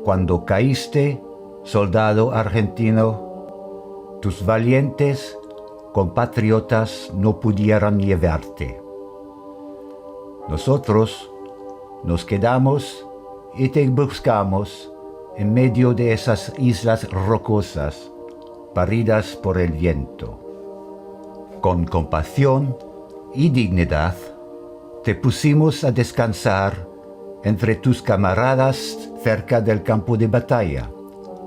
Cuando caíste, soldado argentino, tus valientes compatriotas no pudieron llevarte. Nosotros nos quedamos y te buscamos en medio de esas islas rocosas, paridas por el viento. Con compasión y dignidad, te pusimos a descansar entre tus camaradas cerca del campo de batalla,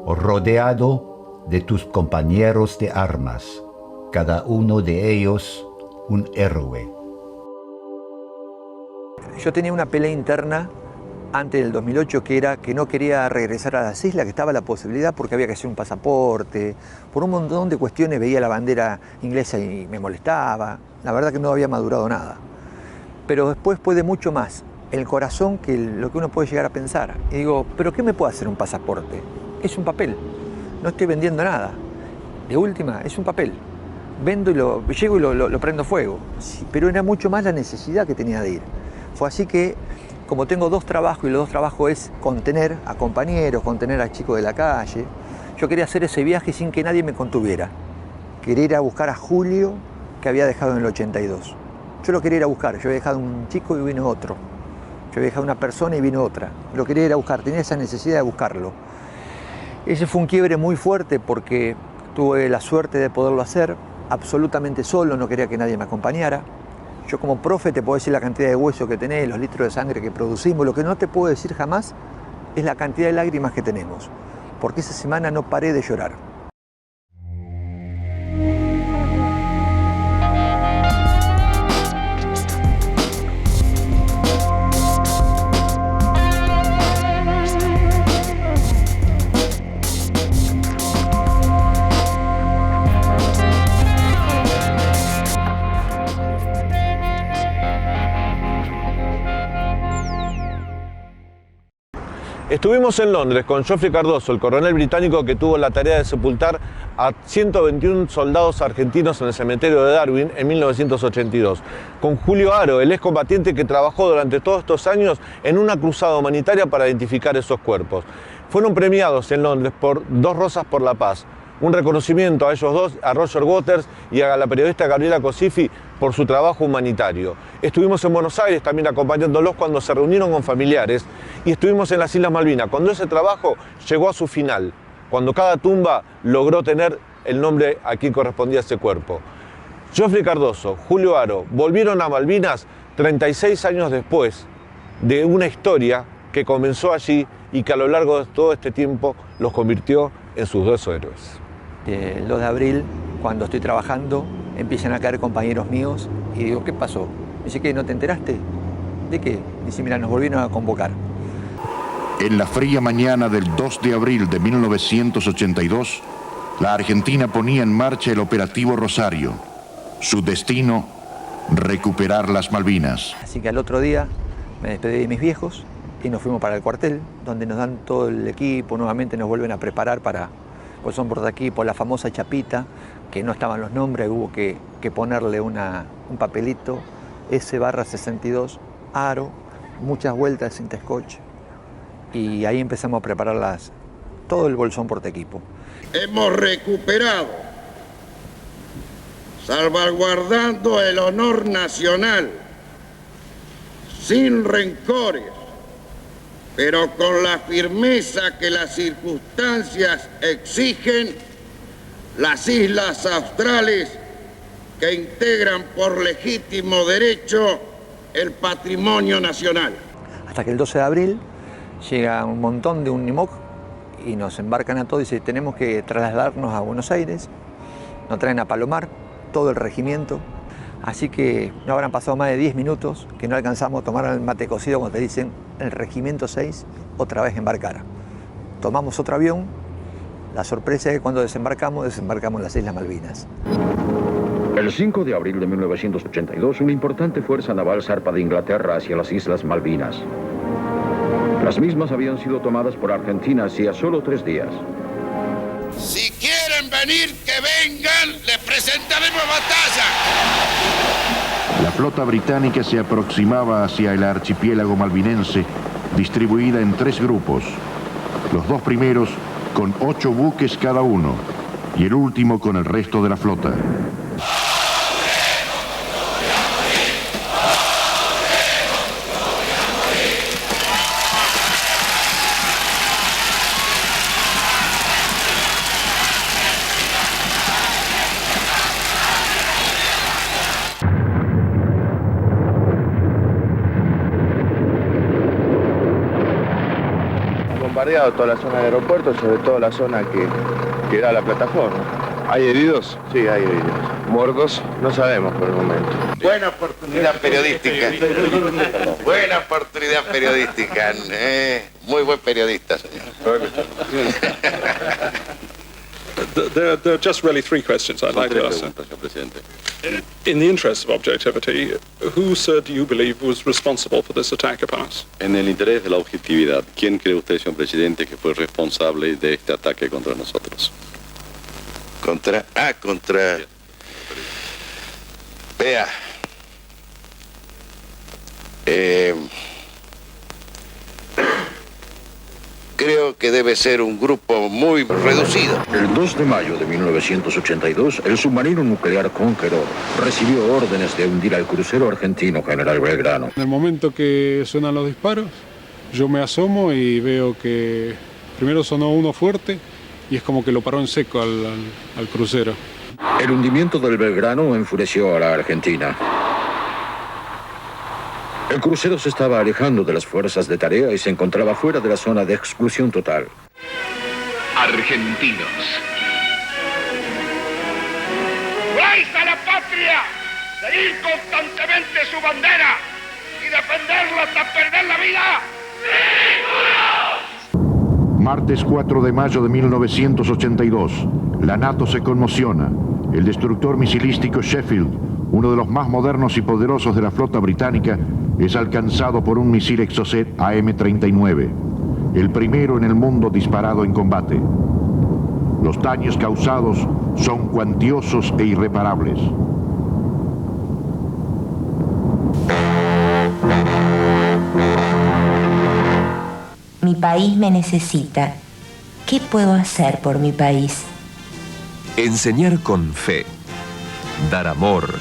o rodeado de tus compañeros de armas, cada uno de ellos un héroe. Yo tenía una pelea interna antes del 2008 que era que no quería regresar a las islas, que estaba la posibilidad porque había que hacer un pasaporte, por un montón de cuestiones veía la bandera inglesa y me molestaba, la verdad que no había madurado nada. Pero después puede mucho más el corazón que lo que uno puede llegar a pensar. Y digo, ¿pero qué me puede hacer un pasaporte? Es un papel, no estoy vendiendo nada. De última, es un papel. Vendo y llego y lo prendo fuego. Sí, pero era mucho más la necesidad que tenía de ir. Fue así que, como tengo dos trabajos y los dos trabajos es contener a compañeros, contener a chicos de la calle, yo quería hacer ese viaje sin que nadie me contuviera. Quería ir a buscar a Julio, que había dejado en el 82. Yo lo quería ir a buscar, yo había dejado un chico y vino otro. Yo había dejado una persona y vino otra. Lo quería ir a buscar, tenía esa necesidad de buscarlo. Ese fue un quiebre muy fuerte porque tuve la suerte de poderlo hacer absolutamente solo, no quería que nadie me acompañara. Yo como profe te puedo decir la cantidad de hueso que tenés, los litros de sangre que producimos. Lo que no te puedo decir jamás es la cantidad de lágrimas que tenemos, porque esa semana no paré de llorar. Estuvimos en Londres con Geoffrey Cardoso, el coronel británico que tuvo la tarea de sepultar a 121 soldados argentinos en el cementerio de Darwin en 1982. Con Julio Aro, el excombatiente que trabajó durante todos estos años en una cruzada humanitaria para identificar esos cuerpos. Fueron premiados en Londres por 2 Rosas por la Paz. Un reconocimiento a ellos dos, a Roger Waters y a la periodista Gabriela Cosifi por su trabajo humanitario. Estuvimos en Buenos Aires también acompañándolos cuando se reunieron con familiares y estuvimos en las Islas Malvinas, cuando ese trabajo llegó a su final, cuando cada tumba logró tener el nombre a quien correspondía ese cuerpo. Geoffrey Cardoso, Julio Aro, volvieron a Malvinas 36 años después de una historia que comenzó allí y que a lo largo de todo este tiempo los convirtió en sus 2 héroes. El 2 de abril, cuando estoy trabajando, empiezan a caer compañeros míos y digo, ¿qué pasó? Dice, ¿qué? ¿No te enteraste? ¿De qué? Dice, mira, nos volvieron a convocar. En la fría mañana del 2 de abril de 1982, la Argentina ponía en marcha el operativo Rosario. Su destino, recuperar las Malvinas. Así que al otro día me despedí de mis viejos y nos fuimos para el cuartel, donde nos dan todo el equipo, nuevamente nos vuelven a preparar para, pues son por aquí, por la famosa chapita, que no estaban los nombres, hubo que ponerle un papelito, S/62, Aro, muchas vueltas sin scotch, y ahí empezamos a preparar todo el bolsón portaequipo. Hemos recuperado, salvaguardando el honor nacional, sin rencores, pero con la firmeza que las circunstancias exigen, las islas australes que integran por legítimo derecho el patrimonio nacional. Hasta que el 12 de abril llega un montón de Unimog y nos embarcan a todos y dicen, tenemos que trasladarnos a Buenos Aires, nos traen a Palomar, todo el regimiento, así que no habrán pasado más de 10 minutos que no alcanzamos a tomar el mate cocido cuando te dicen el regimiento 6 otra vez embarcar. Tomamos otro avión, la sorpresa es que cuando desembarcamos en las Islas Malvinas. El 5 de abril de 1982, una importante fuerza naval zarpa de Inglaterra hacia las Islas Malvinas. Las mismas habían sido tomadas por Argentina hacía solo 3 días. Si quieren venir, que vengan, les presentaremos batalla. La flota británica se aproximaba hacia el archipiélago malvinense, distribuida en 3 grupos. los dos primeros con 8 buques cada uno y el último con el resto de la flota. Bombardeado toda la zona del aeropuerto, sobre todo la zona que da a la plataforma. ¿Hay heridos? Sí, hay heridos. ¿Muertos? No sabemos por el momento. Buena oportunidad periodística. Buena oportunidad periodística. Muy buen periodista, señor. There are just really 3 questions I'd like to ask. In the interest of objectivity, who, sir, do you believe was responsible for this attack upon us? En el interés de la objetividad, ¿quién cree usted, señor presidente, que fue responsable de este ataque contra nosotros? Vea. Creo que debe ser un grupo muy reducido. El 2 de mayo de 1982, el submarino nuclear Conqueror recibió órdenes de hundir al crucero argentino General Belgrano. En el momento que suenan los disparos, yo me asomo y veo que primero sonó uno fuerte y es como que lo paró en seco al crucero. El hundimiento del Belgrano enfureció a la Argentina. El crucero se estaba alejando de las fuerzas de tarea y se encontraba fuera de la zona de exclusión total. Argentinos. ¡Vais a la patria! ¡Seguir constantemente su bandera! ¡Y defenderla hasta perder la vida! ¡Seguros! Martes 4 de mayo de 1982. La NATO se conmociona. El destructor misilístico Sheffield, uno de los más modernos y poderosos de la flota británica, es alcanzado por un misil Exocet AM-39, el primero en el mundo disparado en combate. Los daños causados son cuantiosos e irreparables. Mi país me necesita. ¿Qué puedo hacer por mi país? Enseñar con fe, dar amor,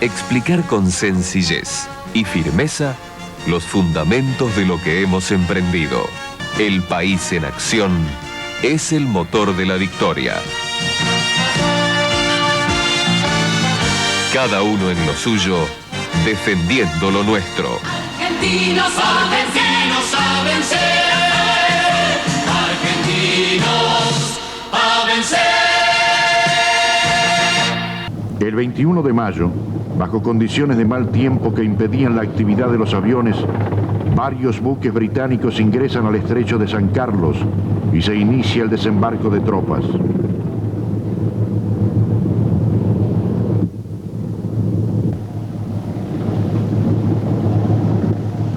explicar con sencillez y firmeza los fundamentos de lo que hemos emprendido. El país en acción es el motor de la victoria. Cada uno en lo suyo, defendiendo lo nuestro. Argentinos a vencer. Argentinos a vencer. El 21 de mayo, bajo condiciones de mal tiempo que impedían la actividad de los aviones, varios buques británicos ingresan al estrecho de San Carlos y se inicia el desembarco de tropas.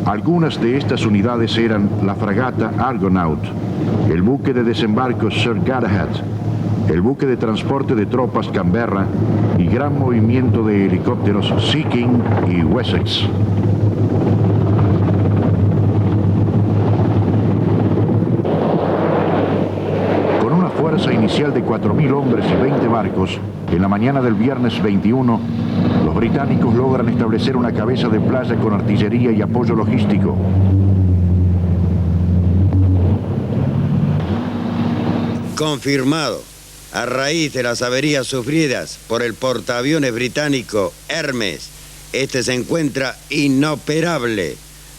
Algunas de estas unidades eran la fragata Argonaut, el buque de desembarco Sir Galahad, el buque de transporte de tropas Canberra y gran movimiento de helicópteros Sea King y Wessex. Con una fuerza inicial de 4.000 hombres y 20 barcos, en la mañana del viernes 21, los británicos logran establecer una cabeza de playa con artillería y apoyo logístico. Confirmado. A raíz de las averías sufridas por el portaaviones británico Hermes, este se encuentra inoperable.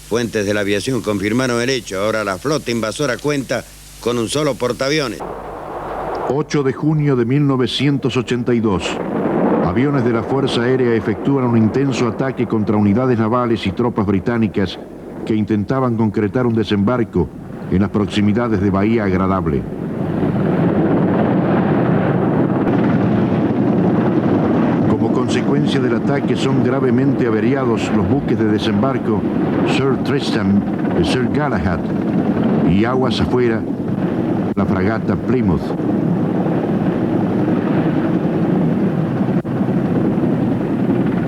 Fuentes de la aviación confirmaron el hecho. Ahora la flota invasora cuenta con un solo portaaviones. 8 de junio de 1982. Aviones de la Fuerza Aérea efectúan un intenso ataque contra unidades navales y tropas británicas que intentaban concretar un desembarco en las proximidades de Bahía Agradable. Como consecuencia del ataque son gravemente averiados los buques de desembarco Sir Tristram y Sir Galahad y aguas afuera la fragata Plymouth.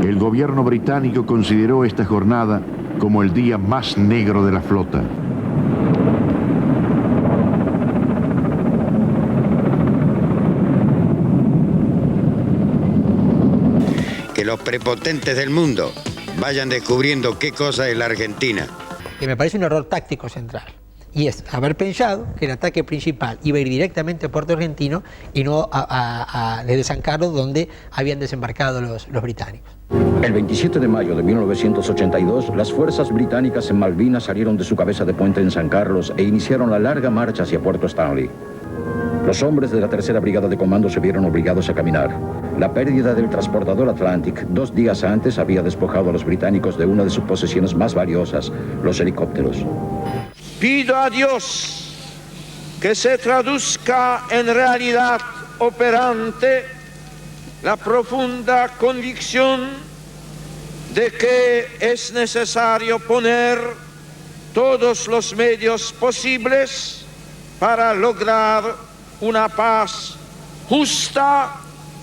El gobierno británico consideró esta jornada como el día más negro de la flota. los prepotentes del mundo vayan descubriendo qué cosa es la Argentina. Que me parece un error táctico central. Y es haber pensado que el ataque principal iba a ir directamente a Puerto Argentino y no desde San Carlos, donde habían desembarcado los británicos. El 27 de mayo de 1982, las fuerzas británicas en Malvinas salieron de su cabeza de puente en San Carlos e iniciaron la larga marcha hacia Puerto Stanley. Los hombres de la tercera brigada de comando se vieron obligados a caminar. La pérdida del transportador Atlantic 2 días antes había despojado a los británicos de una de sus posesiones más valiosas, los helicópteros. Pido a Dios que se traduzca en realidad operante la profunda convicción de que es necesario poner todos los medios posibles para lograr una paz justa,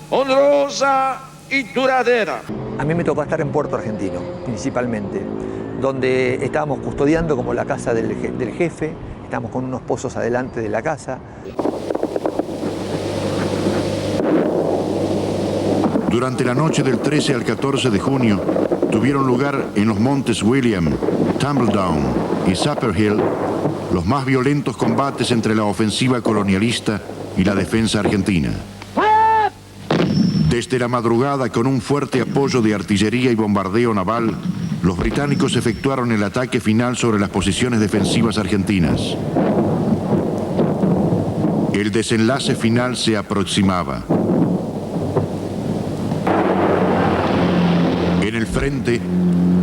honrosa y duradera. A mí me tocó estar en Puerto Argentino, principalmente, donde estábamos custodiando como la casa del jefe, estábamos con unos pozos adelante de la casa. Durante la noche del 13 al 14 de junio tuvieron lugar en los montes William, Tumbledown y Supper Hill los más violentos combates entre la ofensiva colonialista y la defensa argentina. Desde la madrugada, con un fuerte apoyo de artillería y bombardeo naval, los británicos efectuaron el ataque final sobre las posiciones defensivas argentinas. El desenlace final se aproximaba. En el frente,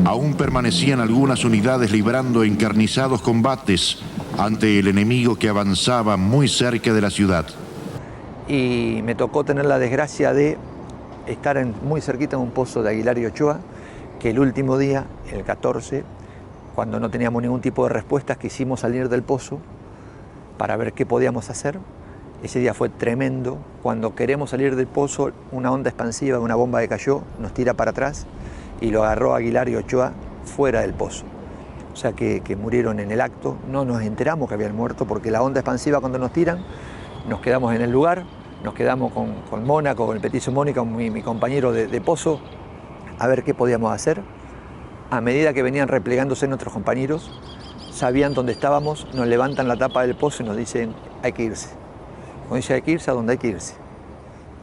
aún permanecían algunas unidades librando encarnizados combates ante el enemigo que avanzaba muy cerca de la ciudad. Y me tocó tener la desgracia de estar muy cerquita de un pozo de Aguilar y Ochoa, que el último día, el 14, cuando no teníamos ningún tipo de respuestas, quisimos salir del pozo para ver qué podíamos hacer. Ese día fue tremendo. Cuando queremos salir del pozo, una onda expansiva de una bomba que cayó nos tira para atrás y lo agarró Aguilar y Ochoa fuera del pozo. O sea que murieron en el acto. No nos enteramos que habían muerto porque la onda expansiva, cuando nos tiran, nos quedamos en el lugar, nos quedamos con Mónaco, con el petizo Mónica, mi compañero de pozo, a ver qué podíamos hacer. A medida que venían replegándose nuestros compañeros, sabían dónde estábamos, nos levantan la tapa del pozo y nos dicen hay que irse. Cuando dice hay que irse, ¿a dónde hay que irse?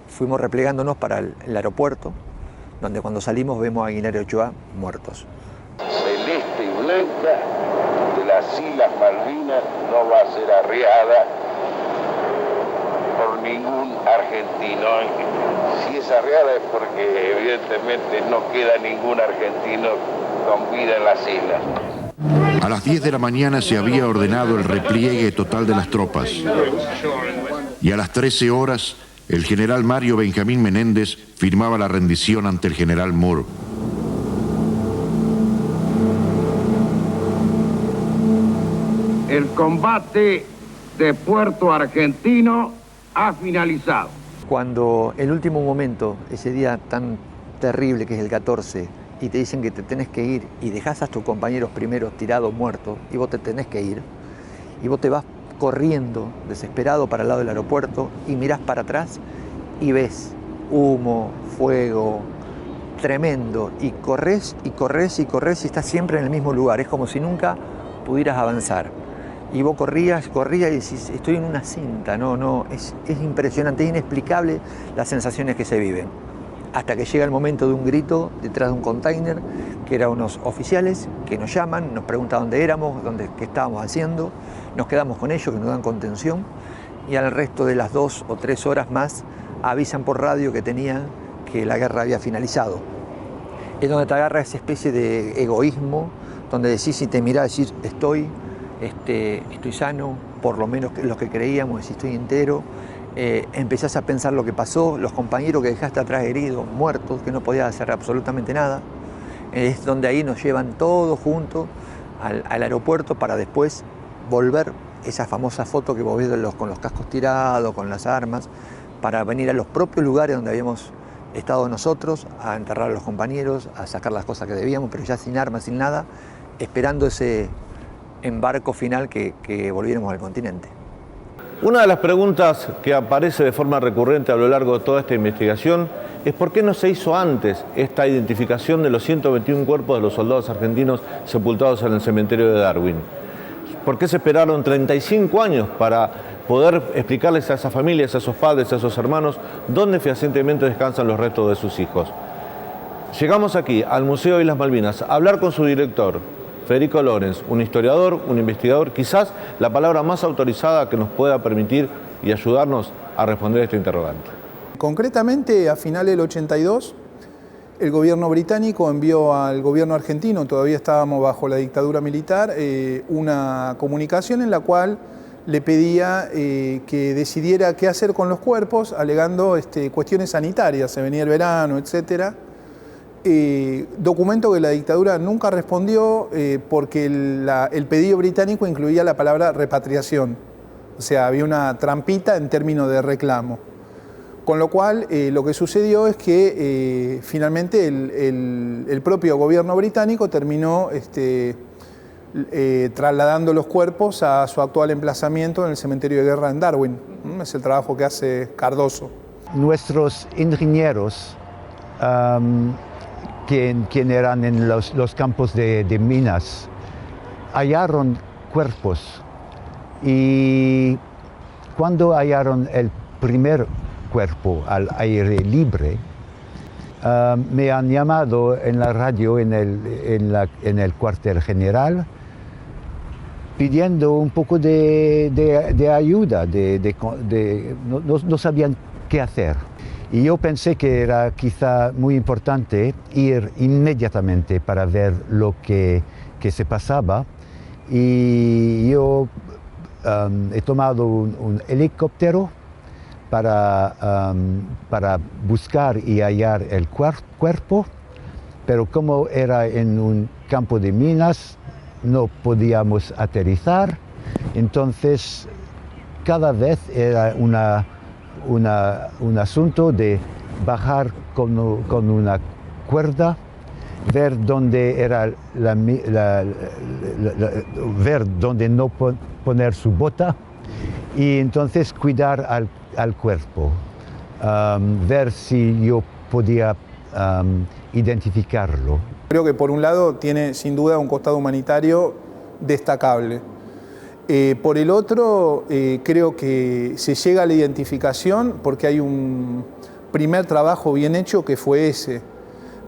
Fuimos replegándonos para el aeropuerto, donde cuando salimos vemos a Aguilar y Ochoa muertos. Celeste y blanca de las Islas Malvinas no va a ser arriada por ningún argentino. Si es arriada es porque evidentemente no queda ningún argentino con vida en las islas. A las 10 de la mañana se había ordenado el repliegue total de las tropas. Y a las 13 horas, el general Mario Benjamín Menéndez firmaba la rendición ante el general Moore. El combate de Puerto Argentino ha finalizado. Cuando el último momento, ese día tan terrible que es el 14, y te dicen que te tenés que ir y dejás a tus compañeros primeros tirados, muertos, y vos te tenés que ir, y vos te vas corriendo, desesperado, para el lado del aeropuerto, y mirás para atrás y ves humo, fuego, tremendo, y corres y corres y corres y estás siempre en el mismo lugar, es como si nunca pudieras avanzar. Y vos corrías y decís, estoy en una cinta, es impresionante, es inexplicable las sensaciones que se viven. Hasta que llega el momento de un grito detrás de un container, que eran unos oficiales que nos llaman, nos preguntan dónde éramos, qué estábamos haciendo, nos quedamos con ellos, que nos dan contención, y al resto de las 2 o 3 horas más avisan por radio que la guerra había finalizado. Es donde te agarra esa especie de egoísmo, donde decís, si te mirás, decís, estoy sano, por lo menos lo que creíamos, si estoy entero. Empezás a pensar lo que pasó, los compañeros que dejaste atrás heridos, muertos, que no podías hacer absolutamente nada. Es donde ahí nos llevan todos juntos al aeropuerto para después volver, esa famosa foto que vos ves con los cascos tirados, con las armas, para venir a los propios lugares donde habíamos estado nosotros, a enterrar a los compañeros, a sacar las cosas que debíamos, pero ya sin armas, sin nada, esperando ese embarco final que volviéramos al continente. Una de las preguntas que aparece de forma recurrente a lo largo de toda esta investigación es por qué no se hizo antes esta identificación de los 121 cuerpos de los soldados argentinos sepultados en el cementerio de Darwin. ¿Por qué se esperaron 35 años para poder explicarles a esas familias, a esos padres, a esos hermanos, dónde fehacientemente descansan los restos de sus hijos? Llegamos aquí, al Museo de Islas Malvinas, a hablar con su director, Federico Lorenz, un historiador, un investigador, quizás la palabra más autorizada que nos pueda permitir y ayudarnos a responder este interrogante. Concretamente, a finales del 82, el gobierno británico envió al gobierno argentino, todavía estábamos bajo la dictadura militar, una comunicación en la cual le pedía que decidiera qué hacer con los cuerpos, alegando cuestiones sanitarias, se venía el verano, etc. Documento que la dictadura nunca respondió porque el pedido británico incluía la palabra repatriación, o sea, había una trampita en términos de reclamo. Con lo cual, lo que sucedió es que finalmente el propio gobierno británico terminó trasladando los cuerpos a su actual emplazamiento en el cementerio de guerra en Darwin. Es el trabajo que hace Cardoso. Nuestros ingenieros, quien eran en los campos de minas, hallaron cuerpos. Y cuando hallaron el primer cuerpo al aire libre, me han llamado en la radio en el cuartel general pidiendo un poco de ayuda, no sabían qué hacer. Y yo pensé que era quizá muy importante ir inmediatamente para ver lo que se pasaba, y yo he tomado un helicóptero para buscar y hallar el cuerpo, pero como era en un campo de minas, no podíamos aterrizar, entonces cada vez era un asunto de bajar con una cuerda, ver dónde era ver dónde no poner su bota, y entonces cuidar al cuerpo, ver si yo podía identificarlo. Creo que por un lado tiene sin duda un costado humanitario destacable. Por el otro, creo que se llega a la identificación porque hay un primer trabajo bien hecho que fue ese.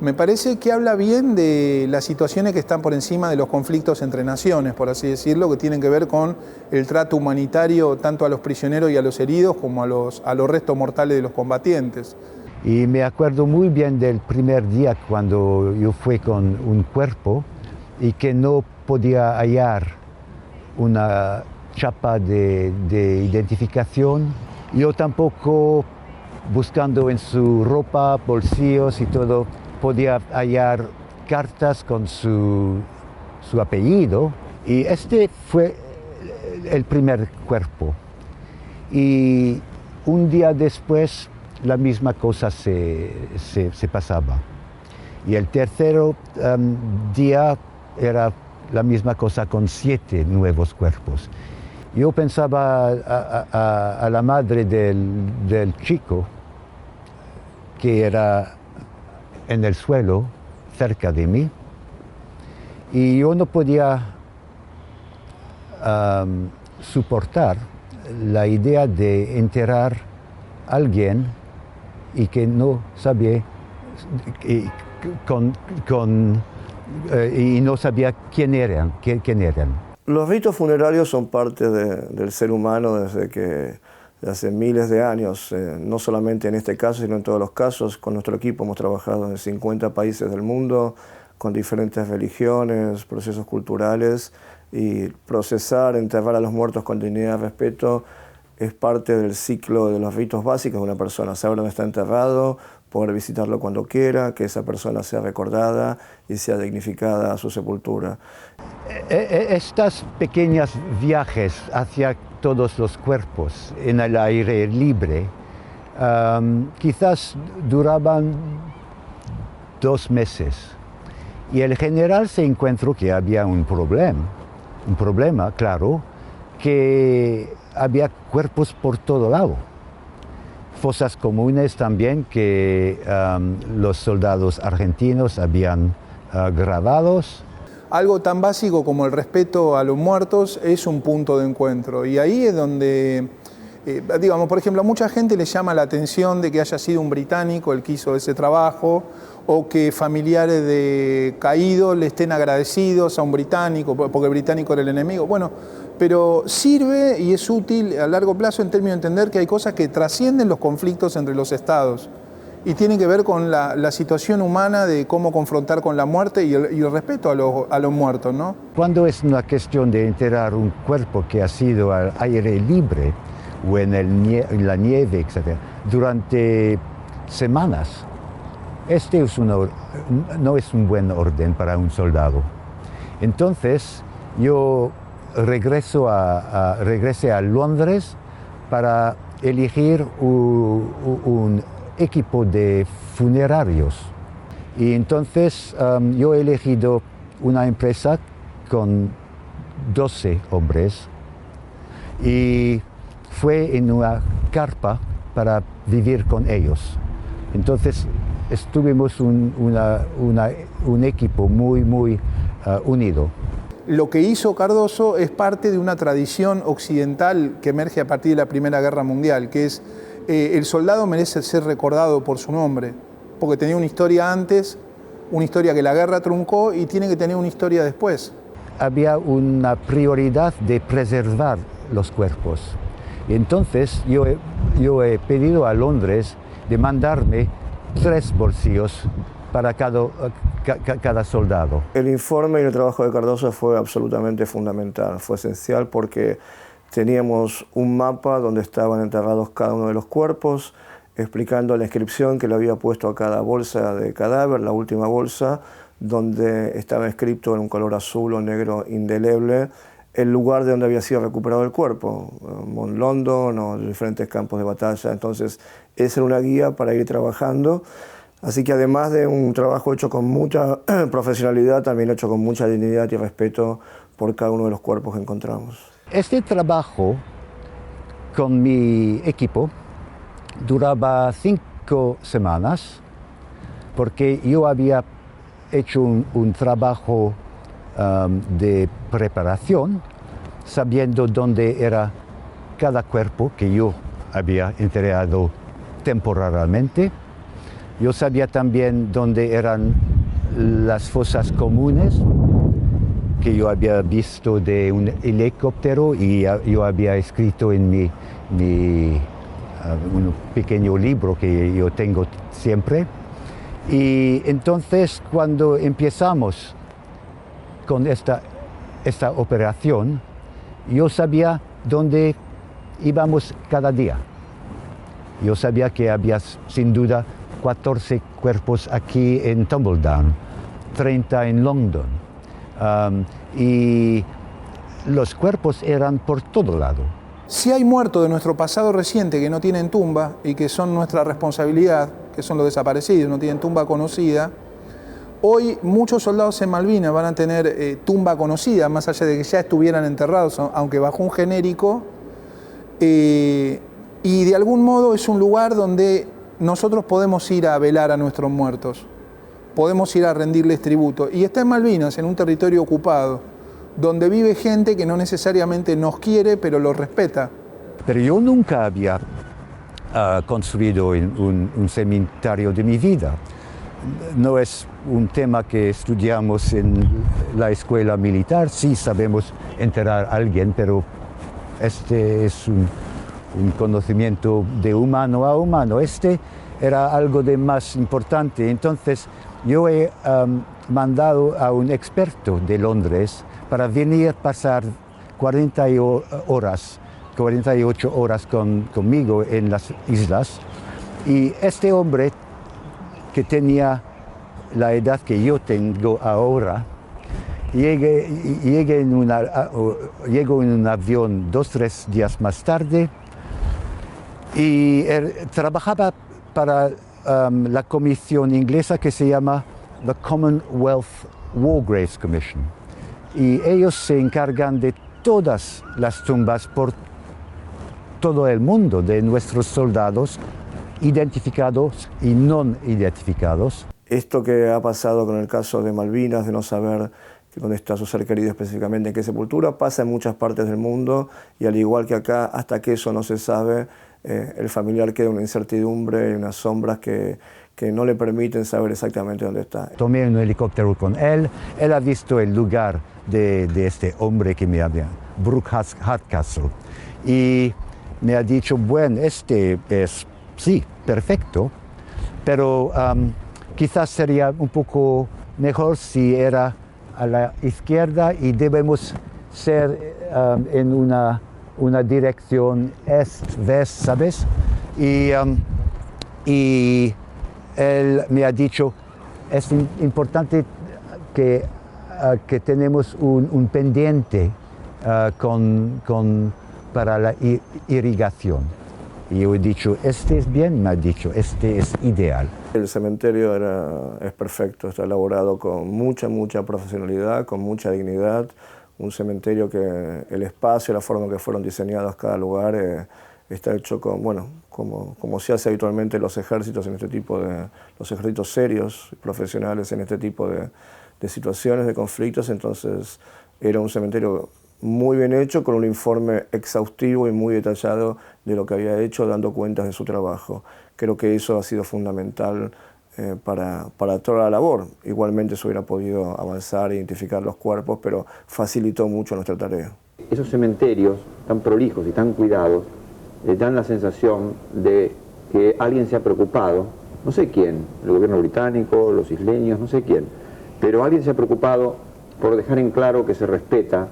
Me parece que habla bien de las situaciones que están por encima de los conflictos entre naciones, por así decirlo, que tienen que ver con el trato humanitario tanto a los prisioneros y a los heridos como a los restos mortales de los combatientes. Y me acuerdo muy bien del primer día cuando yo fui con un cuerpo y que no podía hallar una chapa de identificación. Yo tampoco, buscando en su ropa, bolsillos y todo, podía hallar cartas con su apellido, y este fue el primer cuerpo. Y un día después la misma cosa se pasaba. Y el tercer día era la misma cosa con 7 nuevos cuerpos. Yo pensaba a la madre del chico, que era en el suelo, cerca de mí, y yo no podía soportar la idea de enterrar a alguien y que no sabía y no sabía quién eran. Los ritos funerarios son parte del ser humano desde hace miles de años, no solamente en este caso, sino en todos los casos. Con nuestro equipo hemos trabajado en 50 países del mundo, con diferentes religiones, procesos culturales, y procesar, enterrar a los muertos con dignidad y respeto es parte del ciclo de los ritos básicos de una persona. Saber dónde está enterrado, poder visitarlo cuando quiera, que esa persona sea recordada y sea dignificada a su sepultura. Estos pequeños viajes hacia todos los cuerpos en el aire libre quizás duraban 2 meses. Y el general se encontró que había un problema, claro, que había cuerpos por todo lado. fosas comunes también que los soldados argentinos habían grabados. Algo tan básico como el respeto a los muertos es un punto de encuentro y ahí es donde, digamos, por ejemplo, a mucha gente le llama la atención de que haya sido un británico el que hizo ese trabajo o que familiares de caídos le estén agradecidos a un británico porque el británico era el enemigo. Bueno, pero sirve y es útil a largo plazo en términos de entender que hay cosas que trascienden los conflictos entre los estados y tienen que ver con la situación humana de cómo confrontar con la muerte y el respeto a los muertos, ¿no? Cuando es una cuestión de enterrar un cuerpo que ha sido al aire libre o en la nieve, etc., durante semanas, no es un buen orden para un soldado. Entonces, yo regresé a Londres para elegir un equipo de funerarios. Y entonces yo he elegido una empresa con 12 hombres y fue en una carpa para vivir con ellos. Entonces estuvimos un equipo muy unido. Lo que hizo Cardoso es parte de una tradición occidental que emerge a partir de la Primera Guerra Mundial, que es el soldado merece ser recordado por su nombre, porque tenía una historia antes, una historia que la guerra truncó y tiene que tener una historia después. Había una prioridad de preservar los cuerpos. Entonces yo he pedido a Londres de mandarme 3 bolsillos para cada soldado. El informe y el trabajo de Cardoso fue absolutamente fundamental, fue esencial porque teníamos un mapa donde estaban enterrados cada uno de los cuerpos, explicando la inscripción que le había puesto a cada bolsa de cadáver, la última bolsa, donde estaba escrito en un color azul o negro indeleble el lugar de donde había sido recuperado el cuerpo, Mount London o diferentes campos de batalla. Entonces, esa era una guía para ir trabajando. Así que además de un trabajo hecho con mucha profesionalidad, también hecho con mucha dignidad y respeto por cada uno de los cuerpos que encontramos. Este trabajo con mi equipo duraba 5 semanas porque yo había hecho un trabajo de preparación sabiendo dónde era cada cuerpo que yo había enterrado temporalmente. Yo sabía también dónde eran las fosas comunes que yo había visto de un helicóptero y yo había escrito en un pequeño libro que yo tengo siempre. Y entonces cuando empezamos con esta operación, yo sabía dónde íbamos cada día. Yo sabía que había sin duda 14 cuerpos aquí en Tumbledown, 30 en London. Y los cuerpos eran por todo lado. Si hay muertos de nuestro pasado reciente que no tienen tumba y que son nuestra responsabilidad, que son los desaparecidos, no tienen tumba conocida, hoy muchos soldados en Malvinas van a tener tumba conocida, más allá de que ya estuvieran enterrados, aunque bajo un genérico, y de algún modo es un lugar donde nosotros podemos ir a velar a nuestros muertos, podemos ir a rendirles tributo. Y está en Malvinas, en un territorio ocupado, donde vive gente que no necesariamente nos quiere, pero los respeta. Pero yo nunca había construido un cementerio de mi vida. No es un tema que estudiamos en la escuela militar. Sí sabemos enterrar a alguien, pero este es un conocimiento de humano a humano. Este era algo de más importante. Entonces yo he mandado a un experto de Londres para venir a pasar 48 horas conmigo en las islas. Y este hombre, que tenía la edad que yo tengo ahora, llegó en un avión 2-3 días más tarde y trabajaba para la comisión inglesa que se llama the Commonwealth War Graves Commission. Y ellos se encargan de todas las tumbas por todo el mundo de nuestros soldados identificados y no identificados. Esto que ha pasado con el caso de Malvinas, de no saber dónde está su ser querido específicamente, en qué sepultura, pasa en muchas partes del mundo y al igual que acá, hasta que eso no se sabe, el familiar queda una incertidumbre y unas sombras que no le permiten saber exactamente dónde está. Tomé un helicóptero con él ha visto el lugar de este hombre que me había, Brooke Hardcastle, y me ha dicho, bueno, este es, sí, perfecto, pero quizás sería un poco mejor si era a la izquierda y debemos ser en una dirección est-west, ¿sabes? Y él me ha dicho, es importante que tenemos un pendiente para la irrigación. Y yo he dicho, este es bien, me ha dicho, este es ideal. El cementerio es perfecto, está elaborado con mucha profesionalidad, con mucha dignidad. Un cementerio que el espacio, la forma en que fueron diseñados cada lugar está hecho con, bueno, como se hace habitualmente en los ejércitos, en este tipo los ejércitos serios, profesionales en este tipo de situaciones, de conflictos. Entonces era un cementerio muy bien hecho, con un informe exhaustivo y muy detallado de lo que había hecho, dando cuentas de su trabajo. Creo que eso ha sido fundamental para toda la labor. Igualmente se hubiera podido avanzar e identificar los cuerpos, pero facilitó mucho nuestra tarea. Esos cementerios tan prolijos y tan cuidados dan la sensación de que alguien se ha preocupado, no sé quién, el gobierno británico, los isleños, no sé quién, pero alguien se ha preocupado por dejar en claro que se respeta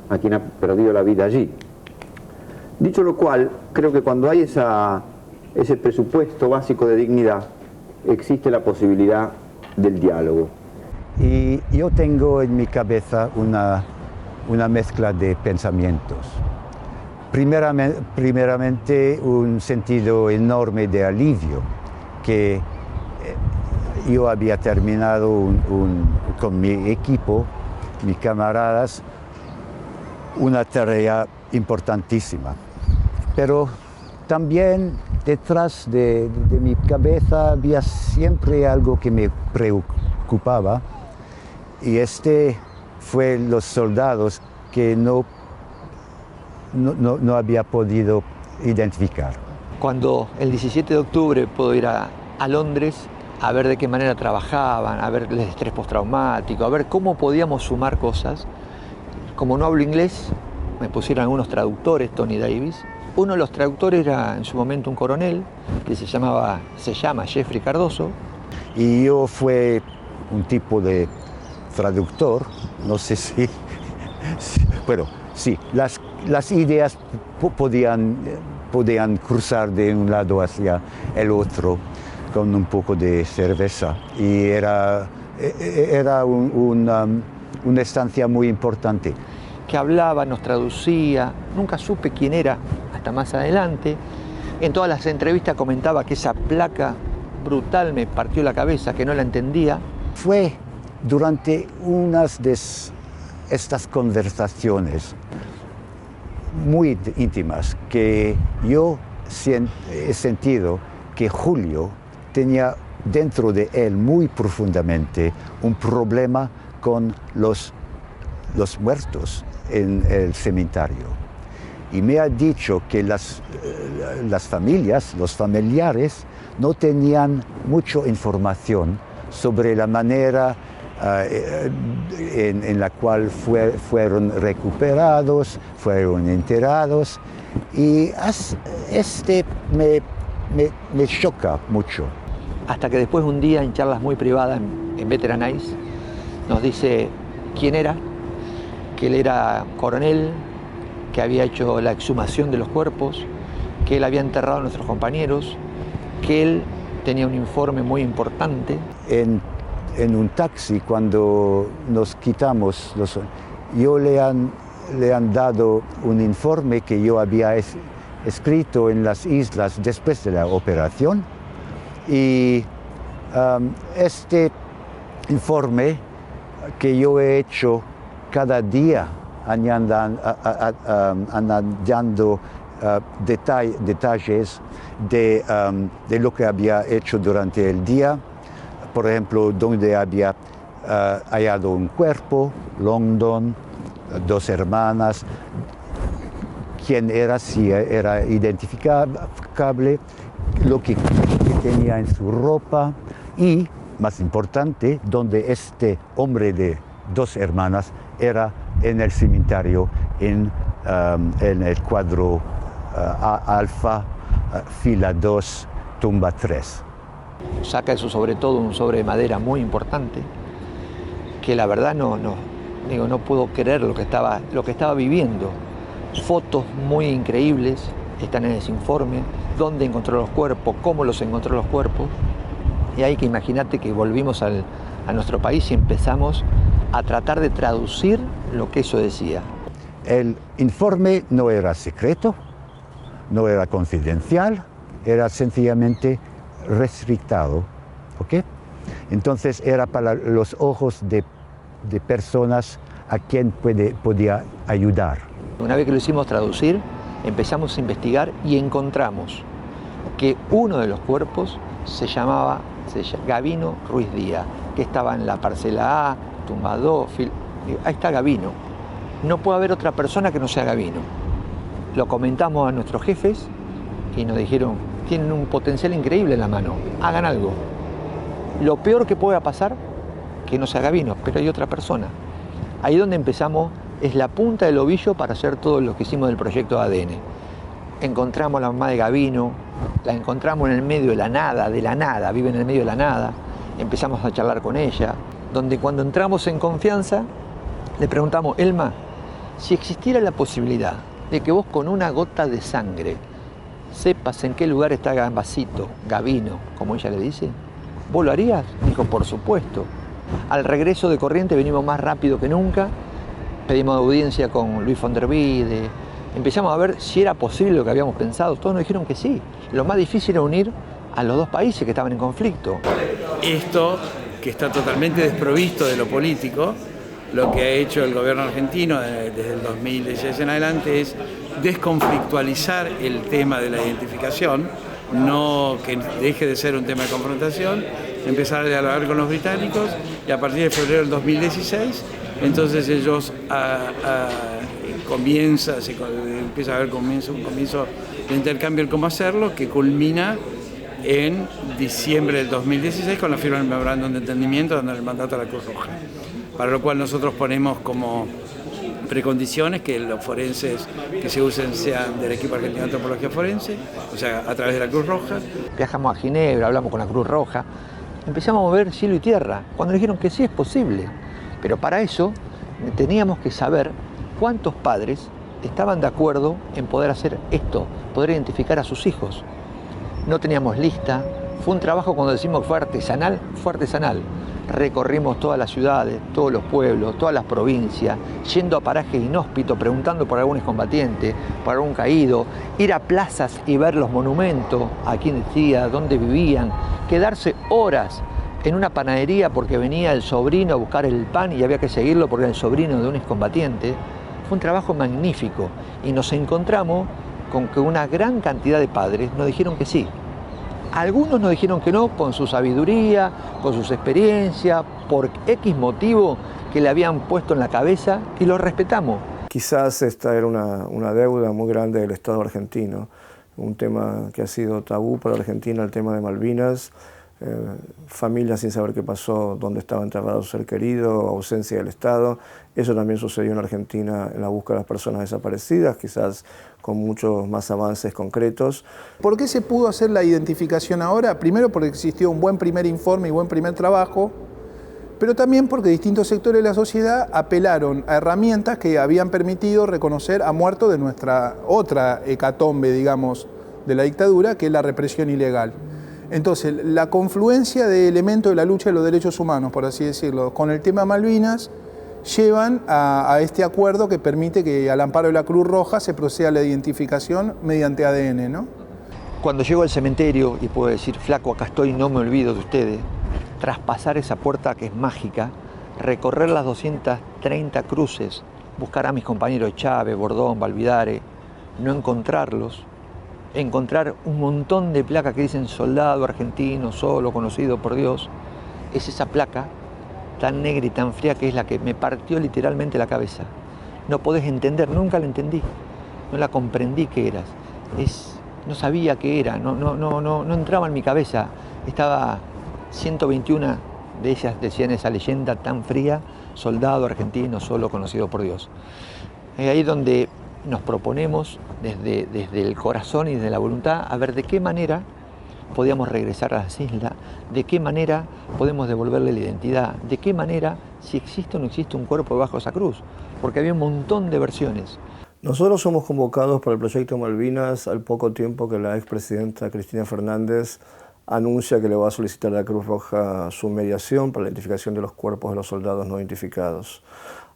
a quien ha perdido la vida allí. Dicho lo cual, creo que cuando hay ese presupuesto básico de dignidad, existe la posibilidad del diálogo. Y yo tengo en mi cabeza una mezcla de pensamientos. Primeramente un sentido enorme de alivio, que yo había terminado con mi equipo, mis camaradas, una tarea importantísima. Pero también detrás de mi cabeza había siempre algo que me preocupaba, y fue los soldados que no había podido identificar. Cuando el 17 de octubre puedo ir a Londres a ver de qué manera trabajaban, a ver el estrés postraumático, a ver cómo podíamos sumar cosas. Como no hablo inglés, me pusieron algunos traductores, Tony Davis. Uno de los traductores era en su momento un coronel que se llama Jeffrey Cardoso. Y yo fui un tipo de traductor, no sé si bueno, sí, las ideas podían cruzar de un lado hacia el otro con un poco de cerveza. Y era una estancia muy importante. Que hablaba, nos traducía, nunca supe quién era hasta más adelante. En todas las entrevistas comentaba que esa placa brutal me partió la cabeza, que no la entendía. Fue durante unas de estas conversaciones muy íntimas que yo he sentido que Julio tenía dentro de él muy profundamente un problema con los muertos en el cementerio. Y me ha dicho que las familias, los familiares, no tenían mucha información sobre la manera en la cual fueron recuperados, fueron enterrados, y me choca mucho. Hasta que después un día, en charlas muy privadas en Veteranize, nos dice quién era, que él era coronel, que había hecho la exhumación de los cuerpos, que él había enterrado a nuestros compañeros, que él tenía un informe muy importante. En un taxi, cuando nos quitamos, le han dado un informe que yo había escrito en las islas después de la operación, y este informe que yo he hecho cada día añadiendo detalles de lo que había hecho durante el día. Por ejemplo, donde había hallado un cuerpo, London, 2 hermanas, quién era, si era identificable, lo que tenía en su ropa y, más importante, donde este hombre de 2 hermanas era en el cementerio en el cuadro alfa, fila 2, tumba 3. Saca eso sobre todo un sobre de madera muy importante, que la verdad no puedo creer lo que estaba viviendo. Fotos muy increíbles están en ese informe, dónde encontró los cuerpos, cómo los encontró los cuerpos. Y hay que imagínate que volvimos a nuestro país y empezamos a tratar de traducir lo que eso decía. El informe no era secreto, no era confidencial, era sencillamente restrictado, ¿ok? Entonces era para los ojos de personas a quien podía ayudar. Una vez que lo hicimos traducir, empezamos a investigar y encontramos que uno de los cuerpos se llamaba Gavino Ruiz Díaz, que estaba en la parcela A, tumba 2, ahí está Gavino. No puede haber otra persona que no sea Gavino. Lo comentamos a nuestros jefes y nos dijeron, tienen un potencial increíble en la mano, hagan algo. Lo peor que pueda pasar, que no sea Gavino, pero hay otra persona. Ahí donde empezamos, es la punta del ovillo para hacer todo lo que hicimos del proyecto de ADN. Encontramos a la mamá de Gavino, la encontramos en el medio de la nada, vive en el medio de la nada. Empezamos a charlar con ella, donde cuando entramos en confianza, le preguntamos, Elma, si existiera la posibilidad de que vos con una gota de sangre sepas en qué lugar está Gambasito, Gavino, como ella le dice, ¿vos lo harías? Dijo, por supuesto. Al regreso de Corrientes venimos más rápido que nunca, pedimos audiencia con Luis von der Wiede, empezamos a ver si era posible lo que habíamos pensado, todos nos dijeron que sí. Lo más difícil era unir a los 2 países que estaban en conflicto. Esto, que está totalmente desprovisto de lo político, lo que ha hecho el gobierno argentino desde el 2016 en adelante es desconflictualizar el tema de la identificación, no que deje de ser un tema de confrontación, empezar a dialogar con los británicos y a partir de febrero del 2016, entonces ellos empieza a haber un comienzo de intercambio en cómo hacerlo, que culmina en diciembre del 2016 con la firma del memorándum de entendimiento dando el mandato a la Cruz Roja, para lo cual nosotros ponemos como precondiciones que los forenses que se usen sean del equipo argentino de antropología forense, o sea, a través de la Cruz Roja. Viajamos a Ginebra, hablamos con la Cruz Roja, empezamos a mover cielo y tierra, cuando dijeron que sí es posible, pero para eso teníamos que saber cuántos padres estaban de acuerdo en poder hacer esto, poder identificar a sus hijos. No teníamos lista, fue un trabajo, cuando decimos fue artesanal, fue artesanal. Recorrimos todas las ciudades, todos los pueblos, todas las provincias, yendo a parajes inhóspitos, preguntando por algún excombatiente, por algún caído, ir a plazas y ver los monumentos, a quién decía, dónde vivían, quedarse horas en una panadería porque venía el sobrino a buscar el pan y había que seguirlo porque era el sobrino de un excombatiente. Fue un trabajo magnífico y nos encontramos con que una gran cantidad de padres nos dijeron que sí. Algunos nos dijeron que no, con su sabiduría, con sus experiencias, por X motivo que le habían puesto en la cabeza, y lo respetamos. Quizás esta era una deuda muy grande del Estado argentino, un tema que ha sido tabú para Argentina, el tema de Malvinas, familias sin saber qué pasó, dónde estaba enterrado su ser querido, ausencia del Estado. Eso también sucedió en Argentina en la búsqueda de las personas desaparecidas, quizás con muchos más avances concretos. ¿Por qué se pudo hacer la identificación ahora? Primero porque existió un buen primer informe y buen primer trabajo, pero también porque distintos sectores de la sociedad apelaron a herramientas que habían permitido reconocer a muertos de nuestra otra hecatombe, digamos, de la dictadura, que es la represión ilegal. Entonces, la confluencia de elementos de la lucha de los derechos humanos, por así decirlo, con el tema Malvinas, llevan a este acuerdo que permite que al amparo de la Cruz Roja se proceda a la identificación mediante ADN, ¿no? Cuando llego al cementerio y puedo decir, flaco, acá estoy, no me olvido de ustedes, traspasar esa puerta que es mágica, recorrer las 230 cruces, buscar a mis compañeros Chávez, Bordón, Valvidare, no encontrarlos, encontrar un montón de placas que dicen soldado argentino, solo, conocido por Dios, es esa placa tan negra y tan fría que es la que me partió literalmente la cabeza. No podés entender, nunca la entendí, no la comprendí qué eras, no sabía qué era, no entraba en mi cabeza. Estaba 121 de ellas decían esa leyenda tan fría, soldado argentino, solo, conocido por Dios. Es ahí donde nos proponemos desde el corazón y desde la voluntad a ver de qué manera podíamos regresar a las islas, de qué manera podemos devolverle la identidad, de qué manera, si existe o no existe un cuerpo bajo esa cruz, porque había un montón de versiones. Nosotros somos convocados para el proyecto Malvinas al poco tiempo que la expresidenta Cristina Fernández anuncia que le va a solicitar a la Cruz Roja su mediación para la identificación de los cuerpos de los soldados no identificados.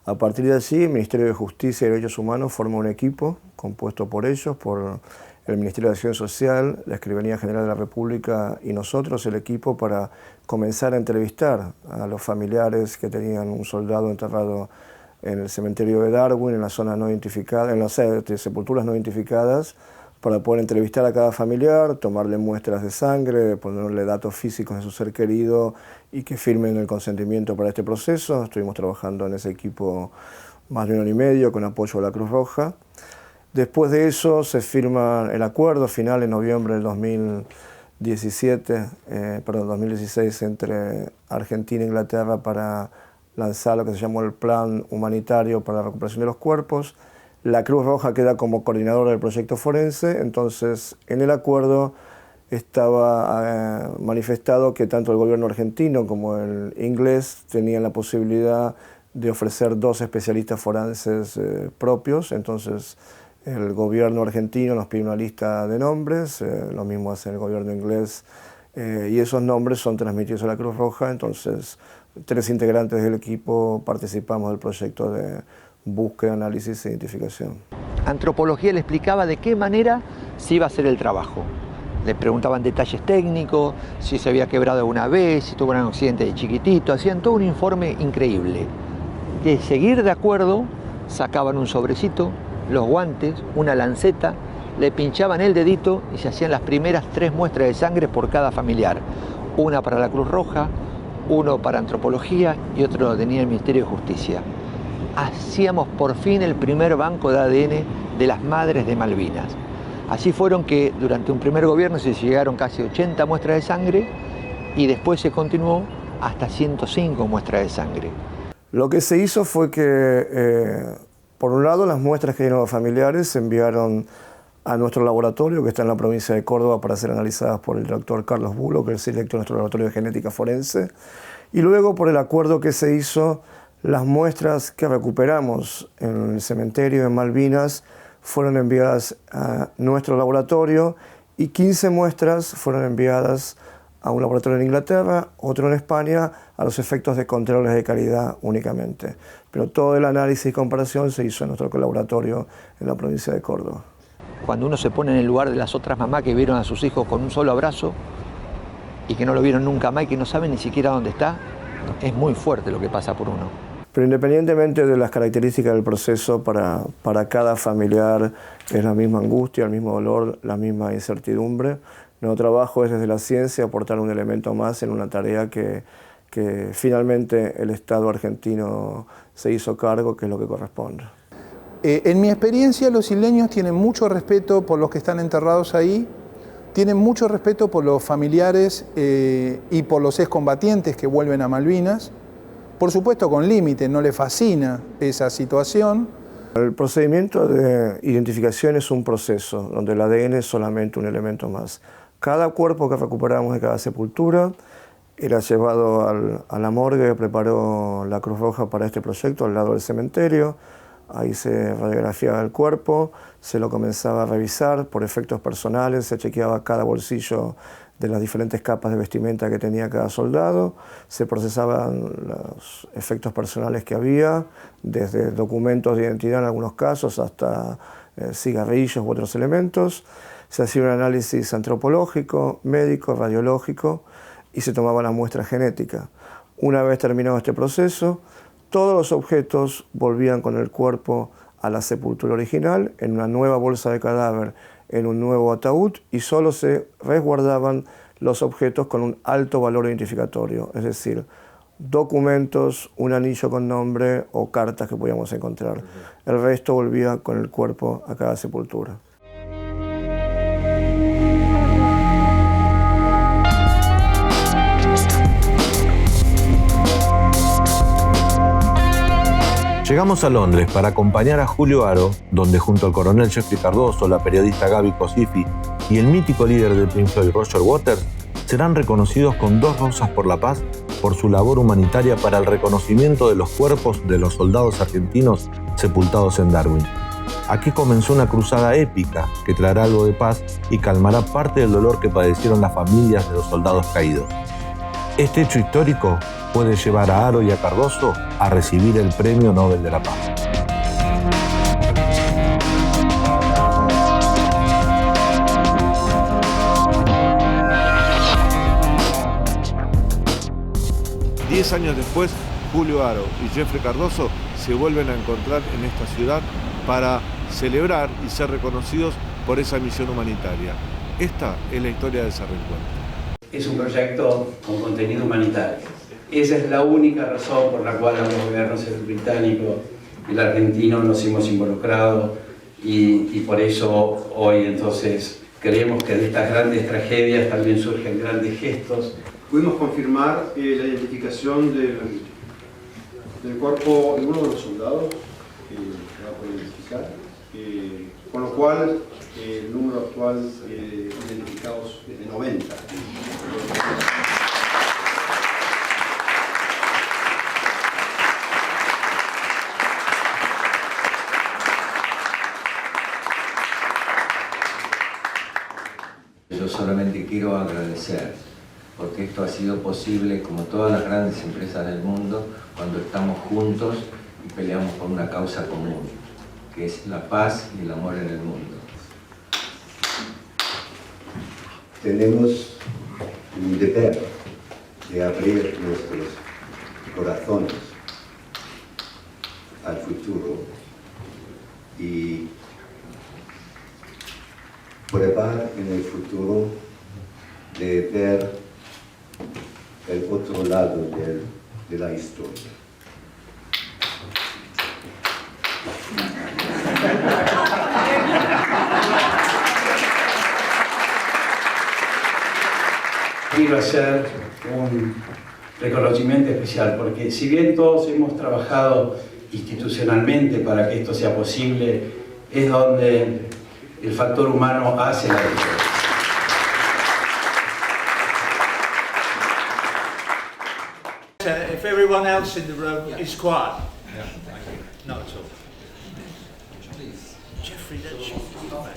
A partir de allí, el Ministerio de Justicia y Derechos Humanos forma un equipo compuesto por ellos, por el Ministerio de Acción Social, la Escribanía General de la República y nosotros, el equipo, para comenzar a entrevistar a los familiares que tenían un soldado enterrado en el cementerio de Darwin, en la zona no identificada, en las sepulturas no identificadas, para poder entrevistar a cada familiar, tomarle muestras de sangre, ponerle datos físicos de su ser querido y que firmen el consentimiento para este proceso. Estuvimos trabajando en ese equipo más de 1 año y medio con apoyo de la Cruz Roja. Después de eso se firma el acuerdo final en noviembre del 2016 entre Argentina e Inglaterra para lanzar lo que se llamó el Plan Humanitario para la Recuperación de los Cuerpos. La Cruz Roja queda como coordinadora del proyecto forense, entonces en el acuerdo estaba manifestado que tanto el gobierno argentino como el inglés tenían la posibilidad de ofrecer 2 especialistas forenses propios, entonces el gobierno argentino nos pide una lista de nombres, lo mismo hace el gobierno inglés, y esos nombres son transmitidos a la Cruz Roja, entonces 3 integrantes del equipo participamos del proyecto de búsqueda, análisis e identificación. Antropología le explicaba de qué manera se iba a hacer el trabajo. Le preguntaban detalles técnicos, si se había quebrado alguna vez, si tuvo un accidente de chiquitito, hacían todo un informe increíble. De seguir de acuerdo, sacaban un sobrecito, los guantes, una lanceta, le pinchaban el dedito y se hacían las primeras 3 muestras de sangre por cada familiar. Una para la Cruz Roja, uno para Antropología y otro lo tenía el Ministerio de Justicia. Hacíamos por fin el primer banco de ADN de las madres de Malvinas. Así fueron que durante un primer gobierno se llegaron casi 80 muestras de sangre y después se continuó hasta 105 muestras de sangre. Lo que se hizo fue que, por un lado, las muestras que dieron los familiares se enviaron a nuestro laboratorio, que está en la provincia de Córdoba, para ser analizadas por el doctor Carlos Bulo, que es el director de nuestro laboratorio de genética forense. Y luego, por el acuerdo que se hizo, las muestras que recuperamos en el cementerio de Malvinas fueron enviadas a nuestro laboratorio y 15 muestras fueron enviadas a un laboratorio en Inglaterra, otro en España, a los efectos de controles de calidad únicamente. Pero todo el análisis y comparación se hizo en nuestro laboratorio en la provincia de Córdoba. Cuando uno se pone en el lugar de las otras mamás que vieron a sus hijos con un solo abrazo y que no lo vieron nunca más y que no saben ni siquiera dónde está, es muy fuerte lo que pasa por uno. Pero independientemente de las características del proceso, para cada familiar es la misma angustia, el mismo dolor, la misma incertidumbre. Nuestro trabajo es desde la ciencia aportar un elemento más en una tarea que finalmente el Estado argentino se hizo cargo, que es lo que corresponde. En mi experiencia, los isleños tienen mucho respeto por los que están enterrados ahí, tienen mucho respeto por los familiares y por los excombatientes que vuelven a Malvinas. Por supuesto con límite, no le fascina esa situación. El procedimiento de identificación es un proceso donde el ADN es solamente un elemento más. Cada cuerpo que recuperamos de cada sepultura era llevado a la morgue que preparó la Cruz Roja para este proyecto, al lado del cementerio. Ahí se radiografiaba el cuerpo, se lo comenzaba a revisar por efectos personales, se chequeaba cada bolsillo de las diferentes capas de vestimenta que tenía cada soldado, se procesaban los efectos personales que había, desde documentos de identidad en algunos casos hasta cigarrillos u otros elementos, se hacía un análisis antropológico, médico, radiológico y se tomaba la muestra genética. Una vez terminado este proceso, todos los objetos volvían con el cuerpo a la sepultura original, en una nueva bolsa de cadáver, en un nuevo ataúd, y solo se resguardaban los objetos con un alto valor identificatorio, es decir, documentos, un anillo con nombre o cartas que podíamos encontrar. El resto volvía con el cuerpo a cada sepultura. Llegamos a Londres para acompañar a Julio Haro, donde junto al coronel Geoffrey Cardoso, la periodista Gaby Cosifi y el mítico líder de Pink Floyd, Roger Waters, serán reconocidos con 2 rosas por la paz por su labor humanitaria para el reconocimiento de los cuerpos de los soldados argentinos sepultados en Darwin. Aquí comenzó una cruzada épica que traerá algo de paz y calmará parte del dolor que padecieron las familias de los soldados caídos. Este hecho histórico puede llevar a Haro y a Cardoso a recibir el Premio Nobel de la Paz. Diez años después, Julio Haro y Geoffrey Cardoso se vuelven a encontrar en esta ciudad para celebrar y ser reconocidos por esa misión humanitaria. Esta es la historia de ese reencuentro. Es un proyecto con contenido humanitario. Esa es la única razón por la cual ambos gobiernos, el británico y el argentino, nos hemos involucrado y por eso hoy entonces creemos que de estas grandes tragedias también surgen grandes gestos. Pudimos confirmar la identificación del cuerpo de uno de los soldados que va a poder identificar, con lo cual el número actual de identificados es de 90. Yo solamente quiero agradecer, porque esto ha sido posible, como todas las grandes empresas del mundo, cuando estamos juntos y peleamos por una causa común, que es la paz y el amor en el mundo. Tenemos un deber de abrir nuestros corazones al futuro y probar en el futuro de ver el otro lado de la historia. Quiero hacer un reconocimiento especial, porque si bien todos hemos trabajado institucionalmente para que esto sea posible, es donde el factor humano hace la diferencia. If everyone else in the room is quiet. Not at all. Geoffrey, that's you, man.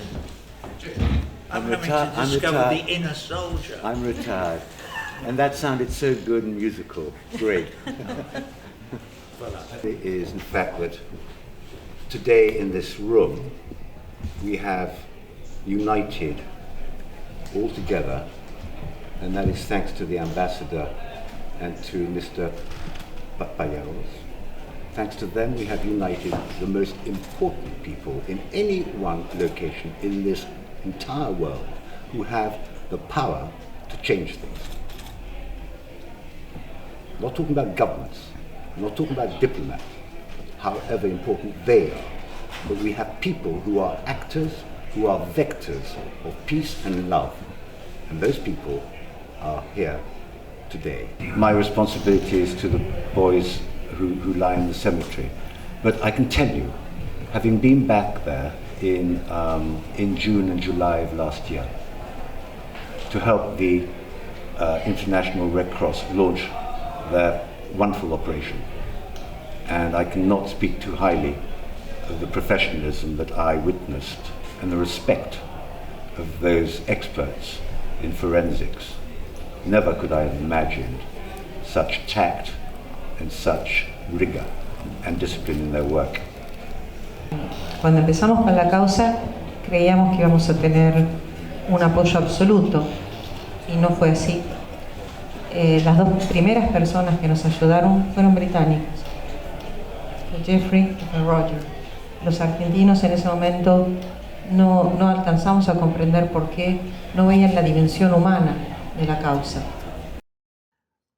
I'm having to discover the inner soldier. I'm retired. And that sounded so good and musical. Great. It is, in fact, that today in this room we have united all together, and that is thanks to the ambassador and to Mr. Papayaros. Thanks to them, we have united the most important people in any one location in this entire world who have the power to change things. I'm not talking about governments, I'm not talking about diplomats, however important they are, but we have people who are actors, who are vectors of peace and love, and those people are here today. My responsibility is to the boys who lie in the cemetery, but I can tell you, having been back there in June and July of last year to help the International Red Cross launch their wonderful operation, and I cannot speak too highly of the professionalism that I witnessed and the respect of those experts in forensics. Never could I have imagined such tact and such rigor and discipline in their work. Cuando empezamos con la causa creíamos que íbamos a tener un apoyo absoluto y no fue así. Las dos primeras personas que nos ayudaron fueron británicos, fue Geoffrey y fue Roger. los argentinos en ese momento no alcanzamos a comprender por qué no veían la dimensión humana de la causa.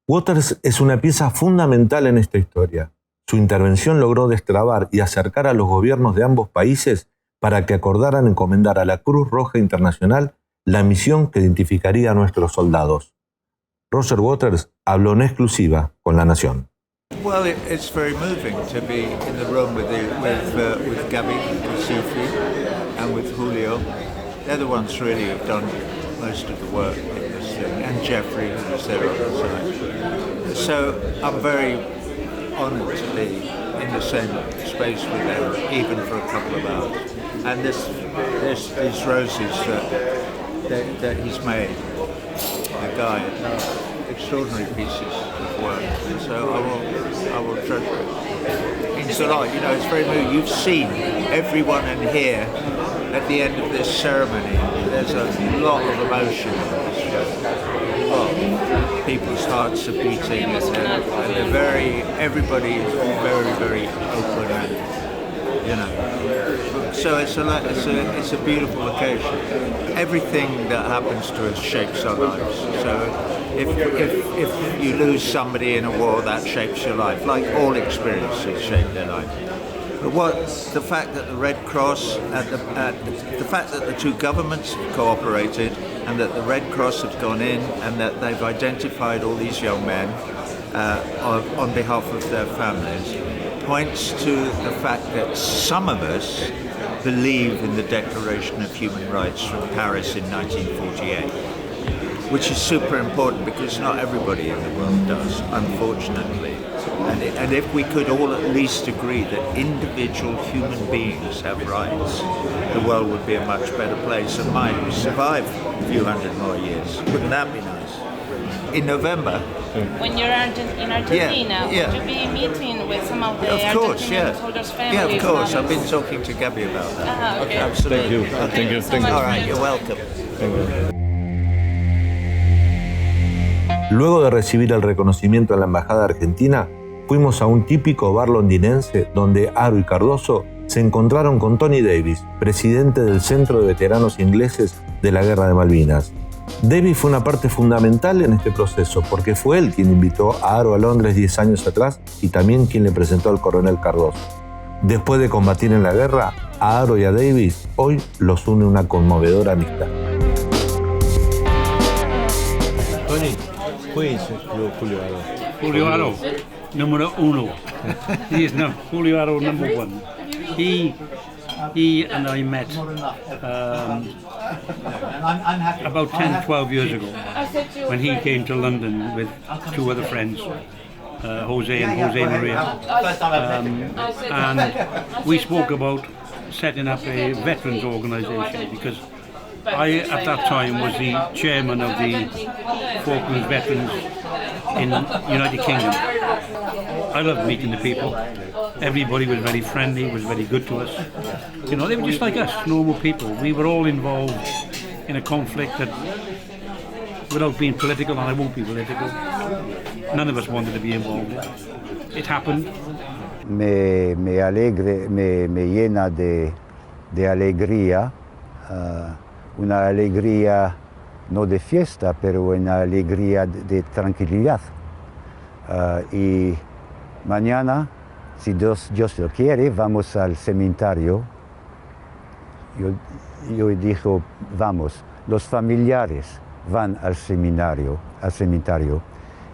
Waters es una pieza fundamental en esta historia. Su intervención logró destrabar y acercar a los gobiernos de ambos países para que acordaran encomendar a la Cruz Roja Internacional la misión que identificaría a nuestros soldados. Roger Waters habló en exclusiva con La Nación. Well, it's very moving to be in the room with Gaby, with Sophie, and with Julio. They're the ones really who've done most of the work in this thing, and Jeffrey, who was there on the side. So I'm very honoured to be in the same space with them, even for a couple of hours. And these roses that he's made, the guy, extraordinary pieces of work. And so I will treasure it. It's a lot, you know, it's very moving. You've seen everyone in here at the end of this ceremony. There's a lot of emotion in this show. Well, people's hearts are beating, and everybody is very, very open, and you know. So it's a beautiful occasion. Everything that happens to us shapes our lives. So if you lose somebody in a war, that shapes your life. Like all experiences shape their life. But the fact that the Red Cross, the fact that the two governments have cooperated, and that the Red Cross has gone in, and that they've identified all these young men on behalf of their families, points to the fact that some of us believe in the Declaration of Human Rights from Paris in 1948, which is super important because not everybody in the world does, unfortunately. And if we could all at least agree that individual human beings have rights, the world would be a much better place and might survive a few hundred more years. Wouldn't that be nice? In November. When you're in Argentina, would you be meeting with some of the Argentinian soldiers' families? Yeah, of course. I've been talking to Gabby about that. Okay. Absolutely. Thank you. Thank you. All right, you're welcome. Luego de recibir el reconocimiento en la Embajada Argentina, fuimos a un típico bar londinense donde Haro y Cardoso se encontraron con Tony Davis, presidente del Centro de Veteranos Ingleses de la Guerra de Malvinas. Davis fue una parte fundamental en este proceso porque fue él quien invitó a Haro a Londres 10 años atrás y también quien le presentó al coronel Cardoso. Después de combatir en la guerra, a Haro y a Davis hoy los une una conmovedora amistad. Tony, who is Julio Haro? Julio Haro, número uno. He is Julio Haro, number one. He and I met about 10, 12 years ago when he came to London with two other friends, Jose and Jose Maria. And we spoke about setting up a veterans organisation because I, at that time, was the chairman of the Falklands Veterans in United Kingdom. I loved meeting the people. Everybody was very friendly, was very good to us. You know, they were just like us, normal people. We were all involved in a conflict that, without being political, and I won't be political, none of us wanted to be involved in. It happened. Me llena de alegría, una alegría no de fiesta, pero una alegría de tranquilidad. Y mañana, si Dios lo quiere, vamos al cementerio. Yo digo, vamos, los familiares van al cementerio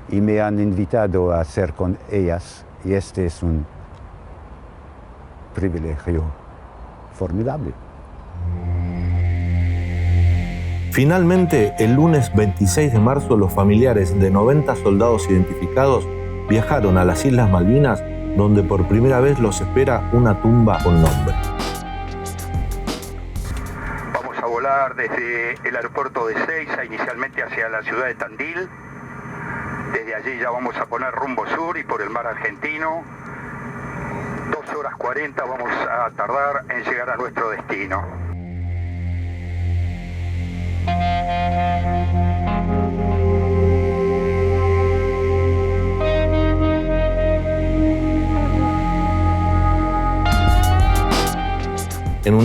y me han invitado a hacer con ellas, y este es un privilegio formidable. Finalmente, el lunes 26 de marzo, los familiares de 90 soldados identificados viajaron a las Islas Malvinas, donde por primera vez los espera una tumba con nombre. Vamos a volar desde el aeropuerto de Ezeiza, inicialmente hacia la ciudad de Tandil. Desde allí ya vamos a poner rumbo sur y por el mar argentino. 2 horas 40 vamos a tardar en llegar a nuestro destino.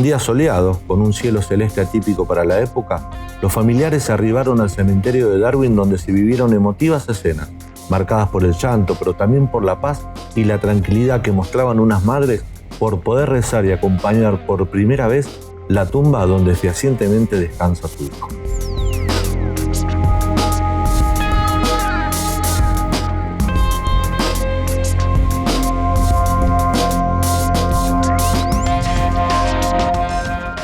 Un día soleado, con un cielo celeste atípico para la época, los familiares arribaron al cementerio de Darwin, donde se vivieron emotivas escenas, marcadas por el llanto, pero también por la paz y la tranquilidad que mostraban unas madres por poder rezar y acompañar por primera vez la tumba donde fehacientemente descansa su hijo.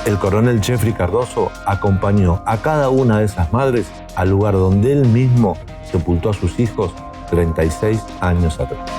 El coronel Jeffrey Cardoso acompañó a cada una de esas madres al lugar donde él mismo sepultó a sus hijos 36 años atrás.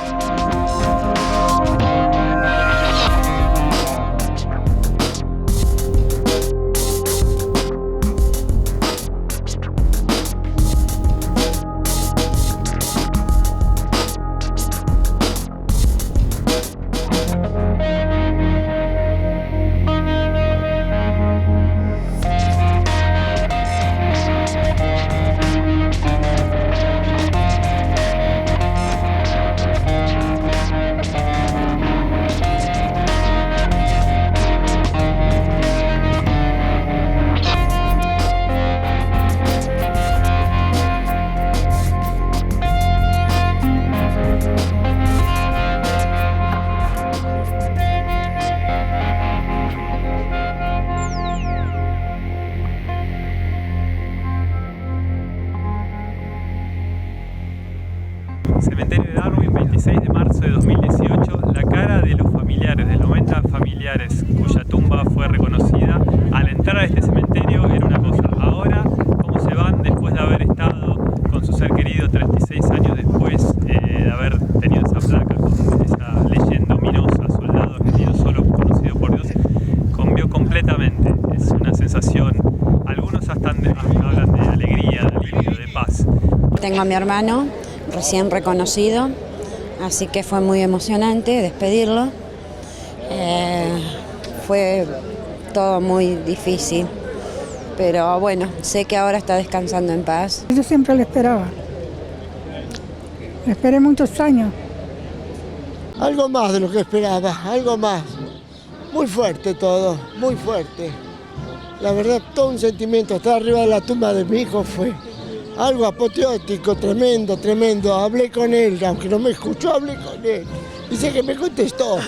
Cementerio de Darwin, 26 de marzo de 2018, la cara de los familiares, de los 90 familiares cuya tumba fue reconocida al entrar a este cementerio era una cosa. Ahora, cómo se van después de haber estado con su ser querido 36 años después de haber tenido esa placa con esa leyenda ominosa, soldado argentino solo conocido por Dios, cambió completamente. Es una sensación, algunos hasta hablan de alegría, de alivio, de paz. Tengo a mi hermano recién reconocido, así que fue muy emocionante despedirlo. Fue todo muy difícil, pero bueno, sé que ahora está descansando en paz. Yo siempre lo esperaba. Lo esperé muchos años. Algo más de lo que esperaba, algo más. Muy fuerte todo, muy fuerte. La verdad, todo un sentimiento. Estar arriba de la tumba de mi hijo fue algo apoteótico, tremendo, tremendo. Hablé con él, aunque no me escuchó, hablé con él. Dice que me contestó.